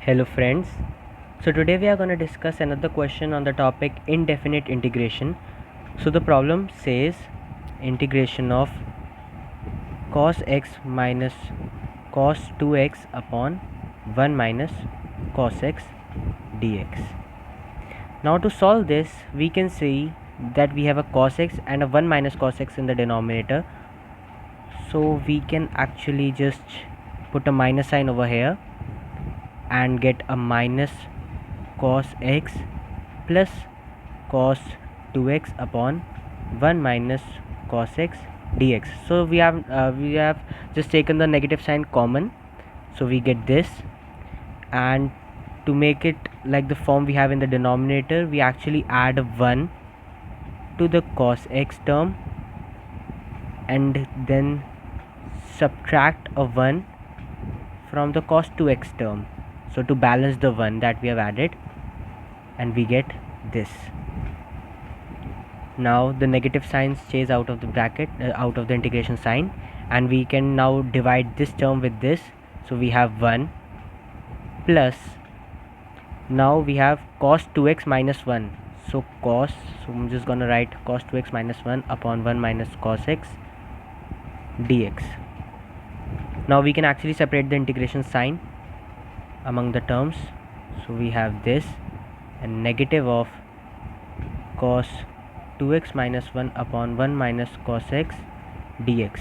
Hello friends. So today we are going to discuss another question on the topic indefinite integration. So the problem says integration of cos x minus cos 2x upon 1 minus cos x dx. Now to solve this, we can see that we have a cos x and a 1 minus cos x in the denominator. So we can actually just put a minus sign over here and get a minus cos x plus cos 2x upon 1 minus cos x dx. So we have just taken the negative sign common, so we get this. And to make it like the form we have in the denominator, we actually add a 1 to the cos x term and then subtract a 1 from the cos 2x term, so to balance the 1 that we have added, and we get this. Now the negative signs chase out of the bracket, out of the integration sign, and we can now divide this term with this. So we have 1 plus, now we have cos 2x minus 1. So I'm just gonna write cos 2x minus 1 upon 1 minus cos x dx. Now we can actually separate the integration sign among the terms. So we have this and negative of cos 2x minus 1 upon 1 minus cos x dx.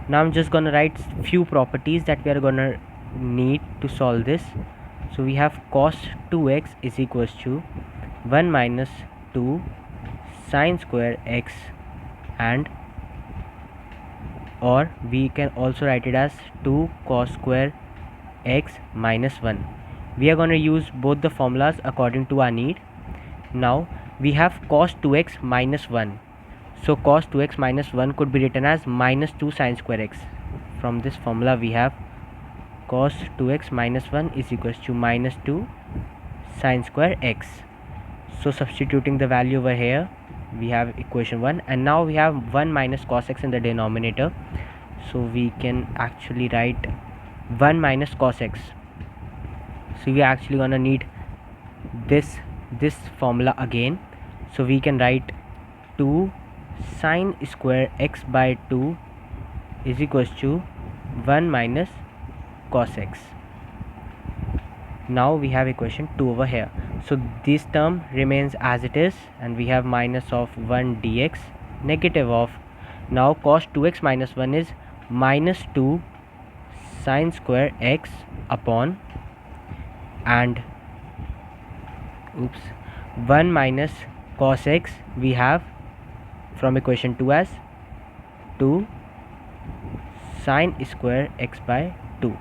Now I'm just gonna write few properties that we are gonna need to solve this. So we have cos 2x is equals to 1 minus 2 sine square x, and or we can also write it as 2 cos square x minus 1. We are going to use both the formulas according to our need. Now we have cos 2x minus 1. So cos 2x minus 1 could be written as minus 2 sine square x. From this formula we have cos 2x minus 1 is equals to minus 2 sine square x. So substituting the value over here, we have equation 1, and now we have 1 minus cos x in the denominator. So we can actually write 1 minus cos x. So we are actually gonna need this formula again. So we can write 2 sine square x by 2 is equals to 1 minus cos x. Now we have equation 2 over here. So this term remains as it is, and we have minus of 1 dx, negative of, now cos 2x minus 1 is minus 2 sine square x upon, and 1 minus cos x we have from equation 2 as 2 sine square x by 2.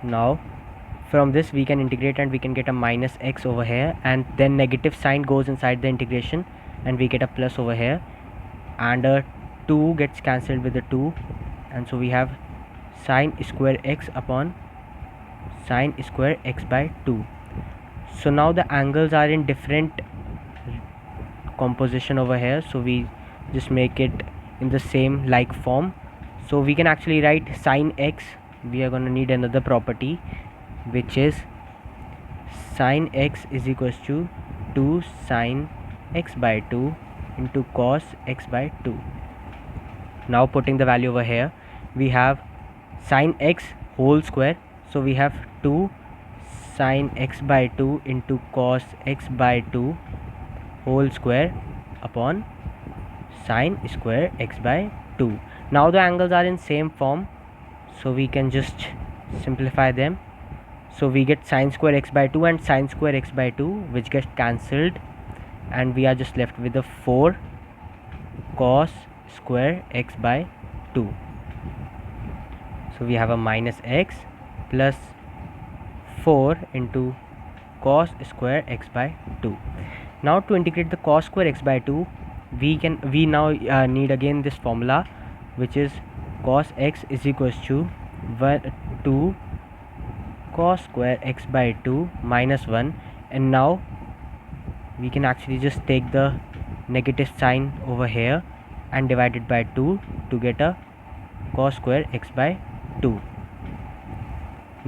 Now from this we can integrate and we can get a minus x over here, and then negative sign goes inside the integration and we get a plus over here, and a 2 gets cancelled with the 2, and so we have sine square x upon sine square x by 2. So now the angles are in different composition over here, so we just make it in the same like form. So we can actually write sine x. We are going to need another property, which is sine x is equals to 2 sine x by 2 into cos x by 2. Now putting the value over here, we have sine x whole square. So we have 2 sine x by 2 into cos x by 2 whole square upon sine square x by 2. Now the angles are in same form, so we can just simplify them. So we get sine square x by 2 and sine square x by 2, which gets cancelled, and we are just left with the 4 cos square x by 2. So we have a minus x plus 4 into cos square x by 2. Now to integrate the cos square x by 2, we now need again this formula, which is cos x is equals to 2 cos square x by 2 minus 1, and now we can actually just take the negative sign over here and divide it by 2 to get a cos square x by 2.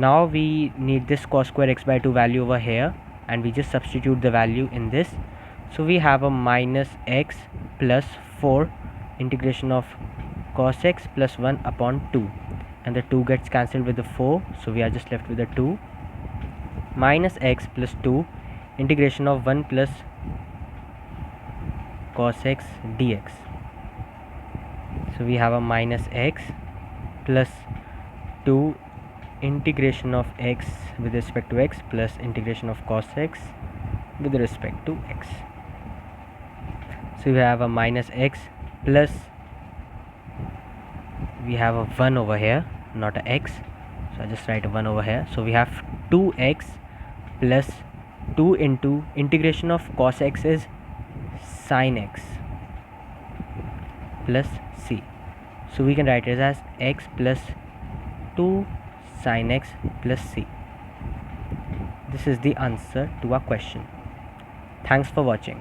Now we need this cos square x by 2 value over here, and we just substitute the value in this. So we have a minus x plus 4 integration of cos x plus 1 upon 2, and the 2 gets cancelled with the 4, so we are just left with the 2 minus x plus 2 integration of 1 plus cos x dx. So we have a minus x plus 2 integration of x with respect to x plus integration of cos x with respect to x. So we have a minus x plus, we have a 1 over here, not a x, so I just write a 1 over here. So we have 2x plus 2 into integration of cos x is sin x plus c. So we can write it as x plus 2 sin x plus c. This is the answer to our question. Thanks for watching.